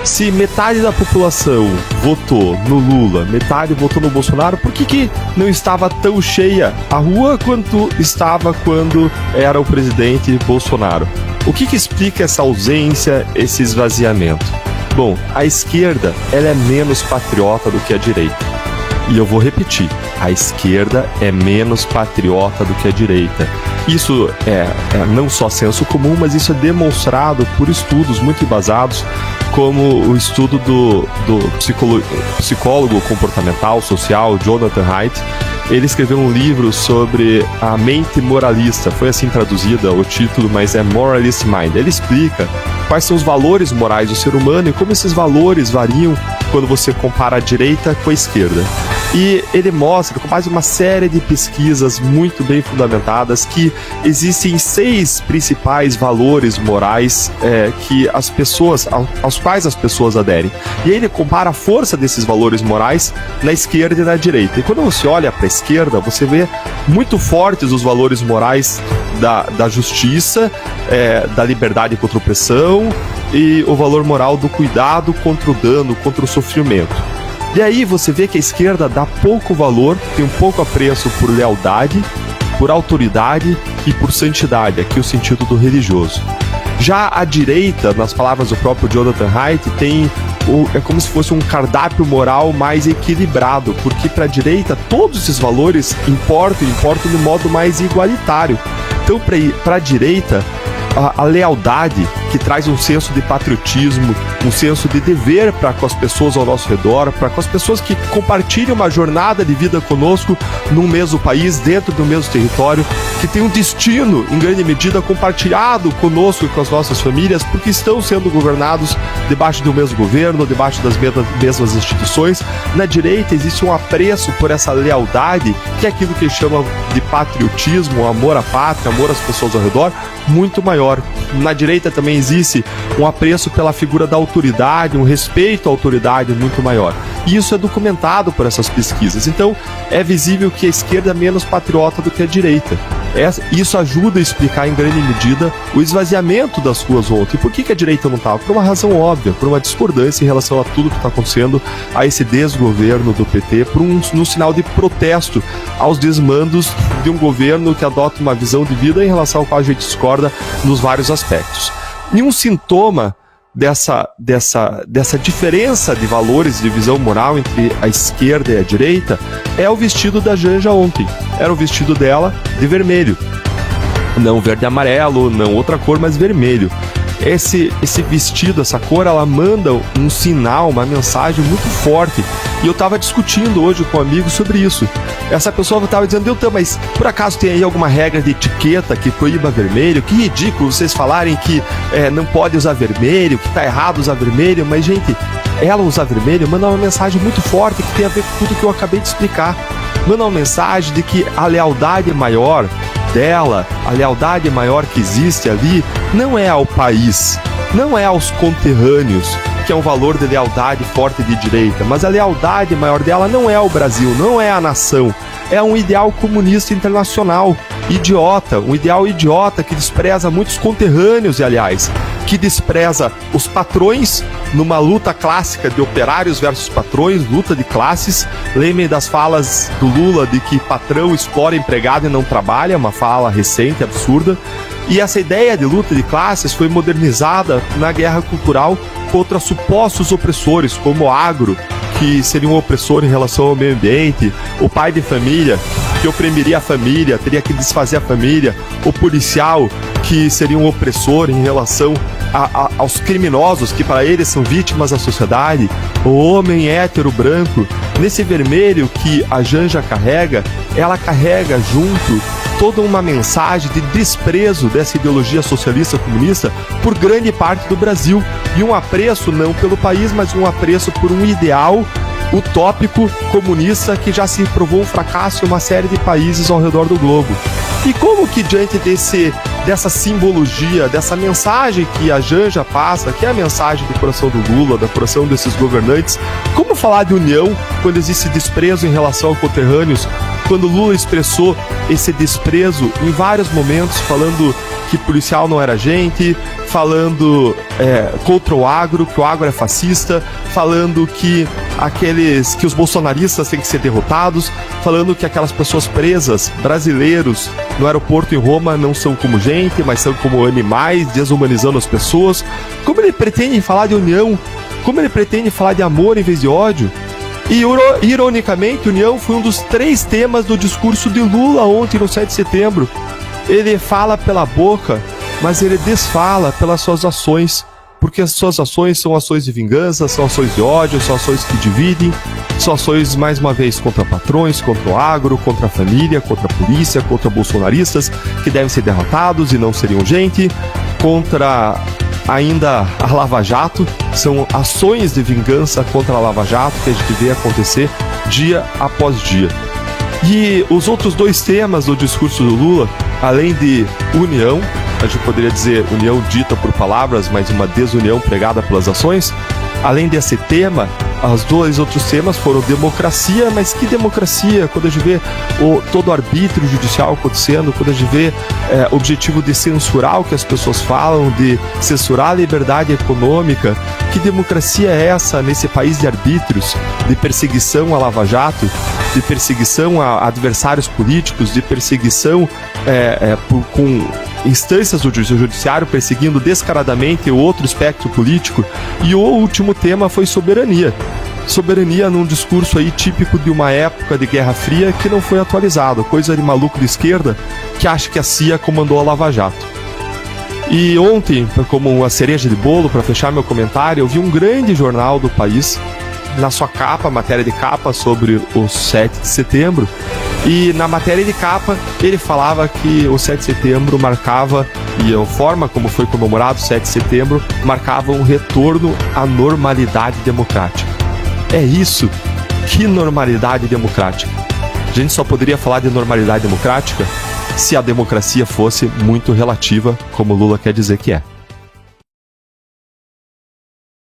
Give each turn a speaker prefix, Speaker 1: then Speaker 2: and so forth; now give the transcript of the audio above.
Speaker 1: Se metade da população votou no Lula, metade votou no Bolsonaro, por que não estava tão cheia a rua quanto estava quando era o presidente Bolsonaro? O que explica essa ausência, esse esvaziamento? Bom, a esquerda ela é menos patriota do que a direita. E eu vou repetir, a esquerda é menos patriota do que a direita. Isso é não só senso comum, mas isso é demonstrado por estudos muito embasados, como o estudo do psicólogo comportamental, social, Jonathan Haidt. Ele escreveu um livro sobre a mente moralista, foi assim traduzida o título, mas é Moralist Mind. Ele explica quais são os valores morais do ser humano e como esses valores variam quando você compara a direita com a esquerda. E ele mostra, com base em uma série de pesquisas muito bem fundamentadas, que existem 6 principais valores morais que as pessoas, aos quais as pessoas aderem. E aí ele compara a força desses valores morais na esquerda e na direita. E quando você olha para a esquerda, você vê muito fortes os valores morais da justiça, da liberdade contra a opressão e o valor moral do cuidado contra o dano, contra o sofrimento. E aí você vê que a esquerda dá pouco valor, tem um pouco apreço por lealdade, por autoridade e por santidade, aqui o sentido do religioso. Já a direita, nas palavras do próprio Jonathan Haidt, é como se fosse um cardápio moral mais equilibrado, porque para a direita todos esses valores importam de modo mais igualitário. Então para a direita, a lealdade, que traz um senso de patriotismo, um senso de dever para com as pessoas ao nosso redor, para com as pessoas que compartilham uma jornada de vida conosco num mesmo país, dentro do mesmo território, que tem um destino, em grande medida, compartilhado conosco e com as nossas famílias, porque estão sendo governados debaixo do mesmo governo, debaixo das mesmas instituições. Na direita existe um apreço por essa lealdade, que é aquilo que eles chamam de patriotismo, amor à pátria, amor às pessoas ao redor, muito maior. Na direita também existe um apreço pela figura da autoridade, um respeito à autoridade muito maior. E isso é documentado por essas pesquisas. Então, é visível que a esquerda é menos patriota do que a direita. Isso ajuda a explicar em grande medida o esvaziamento das ruas ontem. Por que a direita não estava? Por uma razão óbvia, por uma discordância em relação a tudo que está acontecendo, a esse desgoverno do PT, por um sinal de protesto aos desmandos de um governo que adota uma visão de vida em relação ao qual a gente discorda nos vários aspectos. E um sintoma dessa diferença de valores, de visão moral entre a esquerda e a direita é o vestido da Janja ontem. Era o vestido dela de vermelho. Não verde e amarelo, não outra cor, mas vermelho. Esse vestido, essa cor, ela manda um sinal, uma mensagem muito forte. E eu estava discutindo hoje com um amigo sobre isso. Essa pessoa estava dizendo, Deltan, mas por acaso tem aí alguma regra de etiqueta que proíba vermelho? Que ridículo vocês falarem que não pode usar vermelho, que está errado usar vermelho. Mas, gente, ela usar vermelho manda uma mensagem muito forte que tem a ver com tudo que eu acabei de explicar. Manda uma mensagem de que a lealdade maior dela, a lealdade maior que existe ali, não é ao país, não é aos conterrâneos, que é um valor de lealdade forte de direita, mas a lealdade maior dela não é ao Brasil, não é à nação, é um ideal comunista internacional, idiota, um ideal idiota que despreza muitos conterrâneos, e aliás, que despreza os patrões numa luta clássica de operários versus patrões, luta de classes. Lembrem das falas do Lula de que patrão explora empregado e não trabalha, uma fala recente, absurda. E essa ideia de luta de classes foi modernizada na guerra cultural contra supostos opressores, como o agro, que seria um opressor em relação ao meio ambiente, o pai de família, que oprimiria a família, teria que desfazer a família, o policial, que seria um opressor em relação aos criminosos, que para eles são vítimas da sociedade, o homem hétero branco. Nesse vermelho que a Janja carrega, ela carrega junto toda uma mensagem de desprezo dessa ideologia socialista comunista por grande parte do Brasil, e um apreço não pelo país, mas um apreço por um ideal utópico comunista que já se provou um fracasso em uma série de países ao redor do globo. E como que diante dessa simbologia, dessa mensagem que a Janja passa, que é a mensagem do coração do Lula, do coração desses governantes, como falar de união quando existe desprezo em relação a conterrâneos? quando Lula expressou esse desprezo em vários momentos, falando que policial não era gente, falando contra o agro, que o agro é fascista, falando que os bolsonaristas têm que ser derrotados, falando que aquelas pessoas presas, brasileiros, no aeroporto em Roma não são como gente, mas são como animais, desumanizando as pessoas. Como ele pretende falar de união? Como ele pretende falar de amor em vez de ódio? E, ironicamente, união foi um dos 3 temas do discurso de Lula ontem, no 7 de setembro. Ele fala pela boca, mas ele desfala pelas suas ações, porque as suas ações são ações de vingança, são ações de ódio, são ações que dividem, são ações, mais uma vez, contra patrões, contra o agro, contra a família, contra a polícia, contra bolsonaristas, que devem ser derrotados e não seriam gente, contra ainda a Lava Jato. São ações de vingança contra a Lava Jato que a gente vê acontecer dia após dia. E os outros 2 temas do discurso do Lula, além de união, a gente poderia dizer união dita por palavras, mas uma desunião pregada pelas ações. Além desse tema, os 2 outros temas foram democracia, mas que democracia? Quando a gente vê todo o arbítrio judicial acontecendo, quando a gente vê o objetivo de censurar o que as pessoas falam, de censurar a liberdade econômica, que democracia é essa nesse país de arbítrios, de perseguição a Lava Jato, de perseguição a adversários políticos, de perseguição com instâncias do judiciário perseguindo descaradamente o outro espectro político? E o último tema foi soberania. Soberania num discurso aí típico de uma época de Guerra Fria que não foi atualizado, coisa de maluco de esquerda que acha que a CIA comandou a Lava Jato. E ontem, como uma cereja de bolo, para fechar meu comentário, eu vi um grande jornal do país, na sua capa, matéria de capa sobre o 7 de setembro, e na matéria de capa ele falava que o 7 de setembro marcava, e a forma como foi comemorado o 7 de setembro, marcava um retorno à normalidade democrática. É isso, que normalidade democrática. A gente só poderia falar de normalidade democrática se a democracia fosse muito relativa, como Lula quer dizer que é.